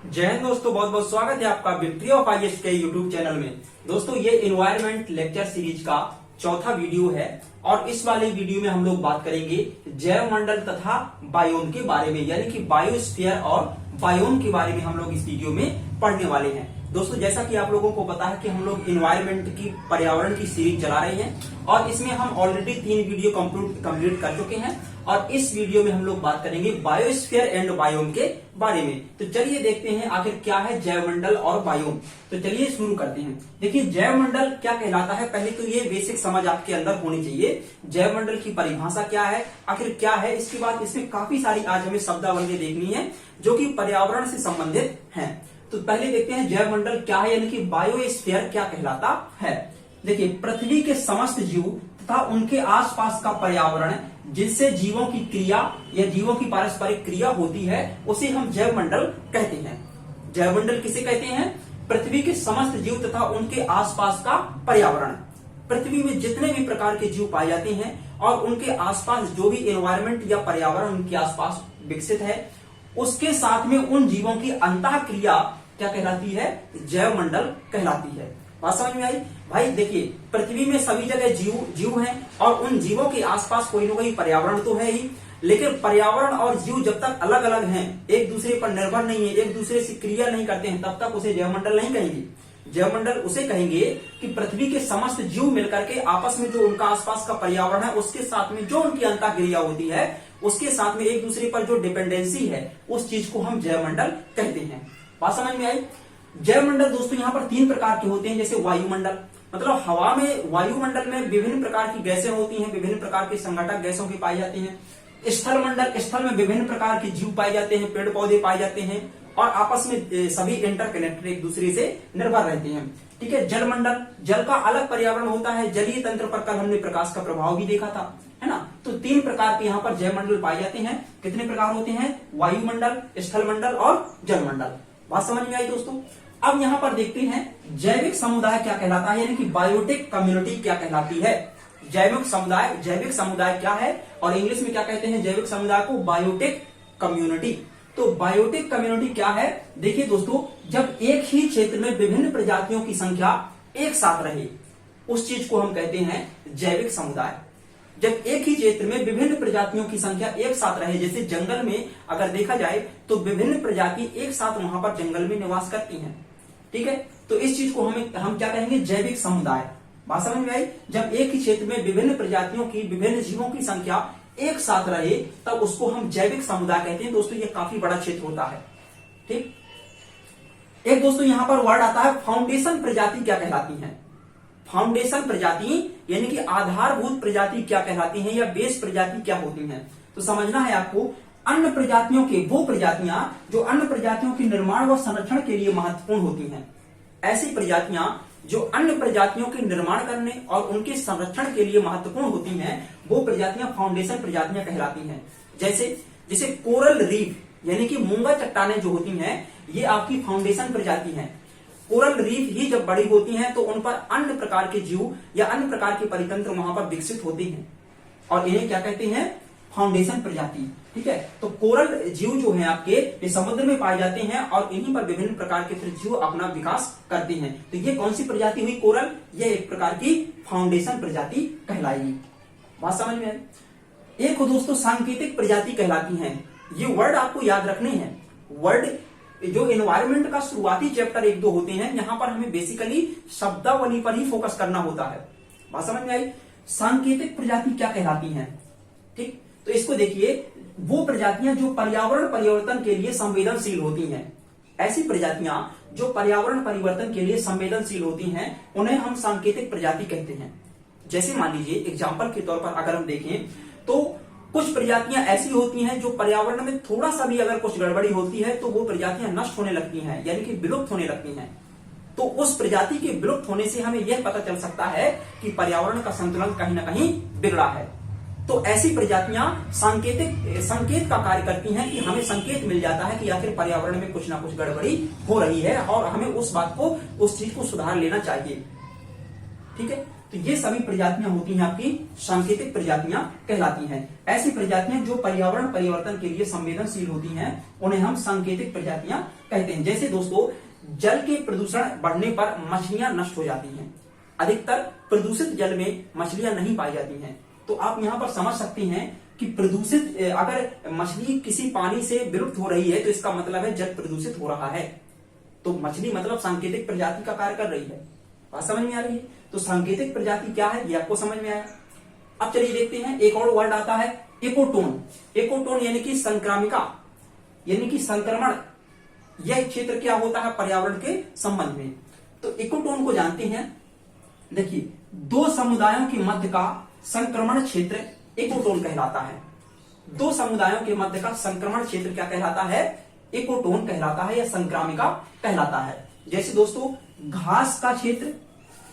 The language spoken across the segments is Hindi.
जय हिंद दोस्तों, बहुत बहुत स्वागत है आपका विक्ट्री ऑफ आईएएस के यूट्यूब चैनल में। दोस्तों ये एनवायरमेंट लेक्चर सीरीज का चौथा वीडियो है और इस वाले वीडियो में हम लोग बात करेंगे जैव मंडल तथा बायोम के बारे में, यानी कि बायोस्फीयर और बायोम के बारे में हम लोग इस वीडियो में पढ़ने वाले हैं। दोस्तों जैसा कि आप लोगों को पता है कि हम लोग एनवायरमेंट की पर्यावरण की सीरीज चला रहे हैं और इसमें हम ऑलरेडी 3 वीडियो कंप्लीट कर चुके हैं और इस वीडियो में हम लोग बात करेंगे बायोस्फीयर एंड बायोम के बारे में। तो चलिए देखते हैं आखिर क्या है जैव मंडल और बायोम। तो चलिए शुरू करते हैं। देखिए जैव मंडल क्या कहलाता है, पहले तो ये बेसिक समझ आपके अंदर होनी चाहिए। जैव मंडल की परिभाषा क्या है, आखिर क्या है, इसके बाद इसमें काफी सारी आज हमें शब्दावली देखनी है जो कि पर्यावरण से संबंधित है। तो पहले देखते हैं जैव मंडल क्या है, यानी कि बायोस्फीयर क्या कहलाता है। देखिए पृथ्वी के समस्त जीव तथा उनके आसपास का पर्यावरण जिससे जीवों की क्रिया या जीवों की पारस्परिक क्रिया होती है उसे हम जैव मंडल कहते हैं। जैव मंडल किसे कहते हैं? पृथ्वी के समस्त जीव तथा उनके आसपास का पर्यावरण। पृथ्वी में जितने भी प्रकार के जीव पाए जाते हैं और उनके आसपास जो भी एनवायरमेंट या पर्यावरण उनके आसपास विकसित है उसके साथ में उन जीवों की अंतः क्रिया क्या कहलाती है? जैव मंडल कहलाती है। बात समझ में आई? भाई देखिए पृथ्वी में सभी जगह जीव हैं और उन जीवों के आसपास कोई ना कोई पर्यावरण तो है ही, लेकिन पर्यावरण और जीव जब तक अलग अलग हैं, एक दूसरे पर निर्भर नहीं है, एक दूसरे से क्रिया नहीं करते हैं, तब तक उसे जैव मंडल नहीं कहेंगे। जैव मंडल उसे कहेंगे कि पृथ्वी के समस्त जीव मिलकर के आपस में जो उनका आसपास का पर्यावरण है उसके साथ में जो उनकी अंतः क्रिया होती है उसके साथ में एक दूसरे पर जो डिपेंडेंसी है उस चीज को हम जैव मंडल कहते हैं। बात समझ में आई? जैव मंडल दोस्तों यहाँ पर 3 प्रकार के होते हैं। जैसे वायुमंडल, मतलब हवा में, वायुमंडल में विभिन्न प्रकार की गैसें होती हैं, विभिन्न प्रकार के संघटक गैसों की पाई जाती हैं। स्थल मंडल, स्थल में विभिन्न प्रकार के जीव पाए जाते हैं, पेड़ पौधे पाए जाते हैं और आपस में सभी इंटरकनेक्टेड एक दूसरे से निर्भर रहते हैं। ठीक है। जल मंडल, जल का अलग पर्यावरण होता है। जलीय तंत्र पर कल हमने प्रकाश का प्रभाव भी देखा था, है ना। तो 3 प्रकार के यहाँ पर जैव मंडल पाए जाते हैं। कितने प्रकार होते हैं? वायुमंडल, स्थल मंडल और जल मंडल। बात समझ में आई दोस्तों? अब यहाँ पर देखते हैं जैविक समुदाय क्या कहलाता है, यानी कि बायोटिक कम्युनिटी क्या कहलाती है। जैविक समुदाय क्या है और इंग्लिश में क्या कहते हैं जैविक समुदाय को? Biotic community. तो बायोटिक कम्युनिटी क्या है? देखिए दोस्तों, जब एक ही क्षेत्र में विभिन्न प्रजातियों की संख्या एक साथ रहे उस चीज को हम कहते हैं जैविक समुदाय। जब एक ही क्षेत्र में विभिन्न प्रजातियों की संख्या एक साथ रहे, जैसे जंगल में अगर देखा जाए तो विभिन्न प्रजाति एक साथ वहां पर जंगल में निवास करती हैं। ठीक है। तो इस चीज को हम क्या कहेंगे? जैविक समुदाय। बात समझ में आई? जब एक ही क्षेत्र में विभिन्न प्रजातियों की, विभिन्न जीवों की संख्या एक साथ रहे तब उसको हम जैविक समुदाय कहते हैं। दोस्तों ये काफी बड़ा क्षेत्र होता है। ठीक। एक दोस्तों यहां पर वर्ड आता है फाउंडेशन प्रजाति क्या कहलाती है। फाउंडेशन प्रजाति यानी कि आधारभूत प्रजाति क्या कहलाती हैं या बेस प्रजाति क्या होती हैं। तो समझना है आपको, अन्य प्रजातियों के वो प्रजातियां जो अन्य प्रजातियों के निर्माण व संरक्षण के लिए महत्वपूर्ण होती हैं। ऐसी प्रजातियां जो अन्य प्रजातियों के निर्माण करने और उनके संरक्षण के लिए महत्वपूर्ण होती हैं वो प्रजातियां फाउंडेशन प्रजातियां कहलाती हैं। जैसे कोरल रीफ यानी कि मूंगा चट्टानें जो होती हैं ये आपकी फाउंडेशन प्रजाति हैं। कोरल रीफ ही जब बड़ी होती हैं तो उन पर अन्य प्रकार के जीव या अन्य प्रकार के परितंत्र वहां पर विकसित होते हैं और इन्हें क्या कहते हैं? फाउंडेशन प्रजाति। ठीक है। तो कोरल जीव जो हैं आपके ये समुद्र में पाए जाते हैं और इन्हीं पर विभिन्न प्रकार के फिर जीव अपना विकास करते हैं। तो ये कौन सी प्रजाति हुई? कोरल। ये एक प्रकार की फाउंडेशन प्रजाति कहलाएगी। बात समझ में आई? एक दोस्तों सांकेतिक प्रजाति कहलाती है। ये वर्ड आपको याद रखने हैं। वर्ड जो एनवायरमेंट का शुरुआती चैप्टर 1-2 होते हैं यहाँ पर हमें बेसिकली शब्दावली पर ही फोकस करना होता है। बात समझ में आई? सांकेतिक प्रजाति क्या कहलाती हैं? ठीक। तो इसको देखिए, वो प्रजातियां जो पर्यावरण परिवर्तन के लिए संवेदनशील होती हैं। ऐसी प्रजातियां जो पर्यावरण परिवर्तन के लिए संवेदनशील होती हैं उन्हें हम सांकेतिक प्रजाति कहते हैं। जैसे मान लीजिए एग्जाम्पल के तौर पर अगर हम देखें तो कुछ प्रजातियां ऐसी होती हैं जो पर्यावरण में थोड़ा सा भी अगर कुछ गड़बड़ी होती है तो वो प्रजातियां नष्ट होने लगती हैं, यानी कि विलुप्त होने लगती हैं। तो उस प्रजाति के विलुप्त होने से हमें यह पता चल सकता है कि पर्यावरण का संतुलन कहीं ना कहीं बिगड़ा है। तो ऐसी प्रजातियां संकेत का कार्य करती हैं कि हमें संकेत मिल जाता है कि आखिर पर्यावरण में कुछ ना कुछ गड़बड़ी हो रही है और हमें उस चीज को सुधार लेना चाहिए। ठीक है। तो ये सभी प्रजातियां होती हैं आपकी सांकेतिक प्रजातियां कहलाती हैं। ऐसी प्रजातियां जो पर्यावरण परिवर्तन के लिए संवेदनशील होती हैं उन्हें हम सांकेतिक प्रजातियां कहते हैं। जैसे दोस्तों जल के प्रदूषण बढ़ने पर मछलियां नष्ट हो जाती हैं। अधिकतर प्रदूषित जल में मछलियां नहीं पाई जाती हैं। तो आप यहाँ पर समझ सकते हैं कि प्रदूषित अगर मछली किसी पानी से विलुप्त हो रही है तो इसका मतलब है जल प्रदूषित हो रहा है। तो मछली मतलब सांकेतिक प्रजाति का कार्य कर रही है। बात समझ में आ रही है? तो सांकेतिक प्रजाति क्या है ये आपको समझ में आया। अब चलिए देखते हैं एक और वर्ड आता है इकोटोन। इकोटोन यानी कि संक्रामिका यानी कि संक्रमण। यह क्षेत्र क्या होता है पर्यावरण के संबंध में। तो इकोटोन को जानते हैं। देखिए दो समुदायों के मध्य का संक्रमण क्षेत्र इकोटोन कहलाता है। दो समुदायों के मध्य का संक्रमण क्षेत्र क्या कहलाता है? इकोटोन कहलाता है या संक्रामिका कहलाता है। जैसे दोस्तों घास का क्षेत्र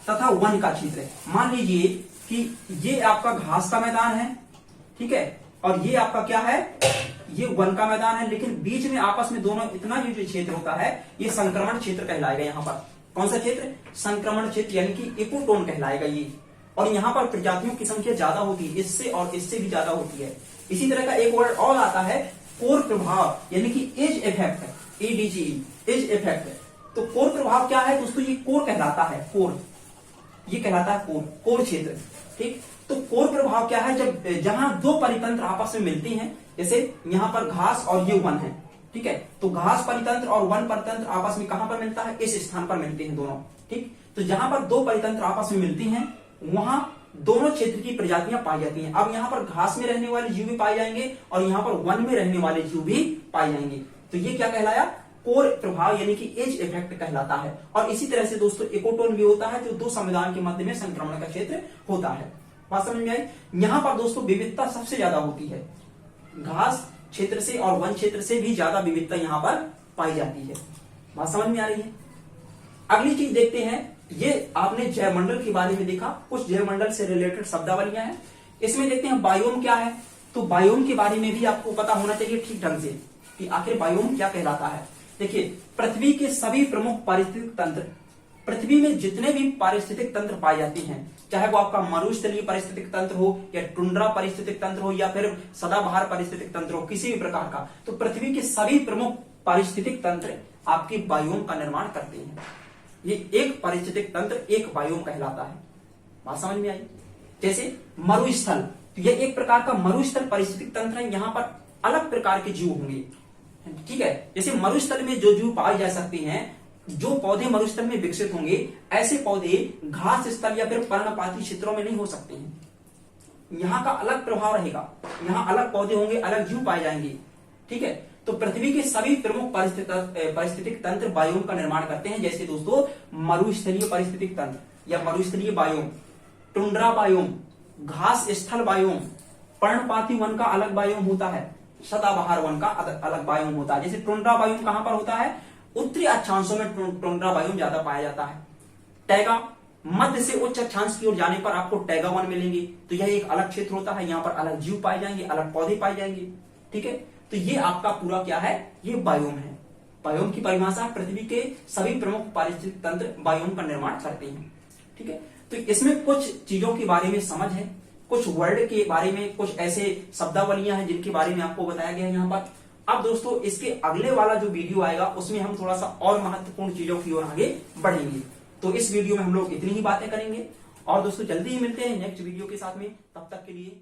तथा वन का क्षेत्र। मान लीजिए कि ये आपका घास का मैदान है, ठीक है, और ये आपका क्या है? ये वन का मैदान है, लेकिन बीच में आपस में दोनों इतना जो क्षेत्र होता है ये संक्रमण क्षेत्र कहलाएगा। यहाँ पर कौन सा क्षेत्र? संक्रमण क्षेत्र यानी कि इकोटोन कहलाएगा ये। और यहाँ पर प्रजातियों की संख्या ज्यादा होती है, इससे और इससे भी ज्यादा होती है। इसी तरह का एक वर्ड और आता है कोर प्रभाव यानी कि edge effect, E D G, edge effect. तो कोर प्रभाव क्या है दोस्तों? ये कोर कहलाता है, कोर, ये कहलाता है कोर, कोर क्षेत्र। ठीक, तो कोर प्रभाव क्या है? जब जहां दो परितंत्र आपस में मिलती हैं, जैसे यहाँ पर घास और ये वन है, ठीक है, तो घास परितंत्र और वन परितंत्र आपस में कहां पर मिलता है? इस स्थान पर मिलते हैं दोनों। ठीक, तो जहां पर दो परितंत्र आपस में मिलती हैं वहां दोनों क्षेत्र की प्रजातियां पाई जाती हैं। अब यहाँ पर घास में रहने वाले जीव भी पाए जाएंगे और यहाँ पर वन में रहने वाले जीव भी पाए जाएंगे। तो ये क्या कहलाया? कोर प्रभाव यानी कि एज इफेक्ट कहलाता है। और इसी तरह से दोस्तों इकोटोन भी होता है जो दो समुदायों के मध्य में संक्रमण का क्षेत्र होता है। बात समझ में आई? यहाँ पर दोस्तों विविधता सबसे ज्यादा होती है। घास क्षेत्र से और वन क्षेत्र से भी ज्यादा विविधता यहाँ पर पाई जाती है। बात समझ में आ रही है? अगली चीज देखते हैं। ये आपने जैवमंडल के बारे में देखा, कुछ जैवमंडल से रिलेटेड शब्दावलियां हैं। इसमें देखते हैं बायोम क्या है। तो बायोम के बारे में भी आपको पता होना चाहिए ठीक ढंग से कि आखिर बायोम क्या कहलाता है। देखिए पृथ्वी के सभी प्रमुख पारिस्थितिक तंत्र, पृथ्वी में जितने भी पारिस्थितिक तंत्र पाए जाते हैं, चाहे वो आपका मरुस्थलीय पारिस्थितिक तंत्र हो या टुंड्रा पारिस्थितिक तंत्र हो या फिर सदाबहार पारिस्थितिक तंत्र हो, किसी भी प्रकार का, तो पृथ्वी के सभी प्रमुख पारिस्थितिक तंत्र आपके बायोम का निर्माण करते हैं। ये एक पारिस्थितिक तंत्र एक बायोम कहलाता है। बात समझ में आई? जैसे मरुस्थल, तो ये एक प्रकार का मरुस्थल पारिस्थितिक तंत्र है। यहाँ पर अलग प्रकार के जीव होंगे, ठीक है। जैसे मरुस्थल में जो जीव पाए जा सकते हैं, जो पौधे मरुस्थल में विकसित होंगे, ऐसे पौधे घास स्थल या फिर पर्णपाती क्षेत्रों में नहीं हो सकते हैं। यहाँ का अलग प्रभाव रहेगा, यहाँ अलग पौधे होंगे, अलग जीव पाए जाएंगे, ठीक है। तो पृथ्वी के सभी प्रमुख पारिस्थितिक तंत्र बायोम का निर्माण करते हैं। जैसे दोस्तों मरुस्थलीय पारिस्थितिक तंत्र या मरुस्थलीय बायोम, टुंड्रा बायोम, घास स्थल बायोम, पर्णपाती वन का अलग बायोम होता है, सदाबहार वन का अलग बायोम होता है। जैसे टुंड्रा बायोम कहां पर होता है? उत्तरी अक्षांशों में टुंड्रा बायोम ज्यादा पाया जाता है। टैगा, मध्य से उच्च अक्षांश की ओर जाने पर आपको टैगा वन मिलेंगे। तो यह एक अलग क्षेत्र होता है, यहाँ पर अलग जीव पाए जाएंगे, अलग पौधे पाए जाएंगे, ठीक है। तो ये आपका पूरा क्या है? ये बायोम है। बायोम की परिभाषा पृथ्वी के सभी प्रमुख पारिस्थितिक तंत्र बायोम का निर्माण करते हैं, ठीक है। तो इसमें कुछ चीजों के बारे में समझ है, कुछ वर्ड के बारे में, कुछ ऐसे शब्दावलियां हैं जिनके बारे में आपको बताया गया है यहाँ पर। अब दोस्तों इसके अगले वाला जो वीडियो आएगा उसमें हम थोड़ा सा और महत्वपूर्ण चीजों की ओर आगे बढ़ेंगे। तो इस वीडियो में हम लोग इतनी ही बातें करेंगे और दोस्तों जल्दी ही मिलते हैं नेक्स्ट वीडियो के साथ में। तब तक के लिए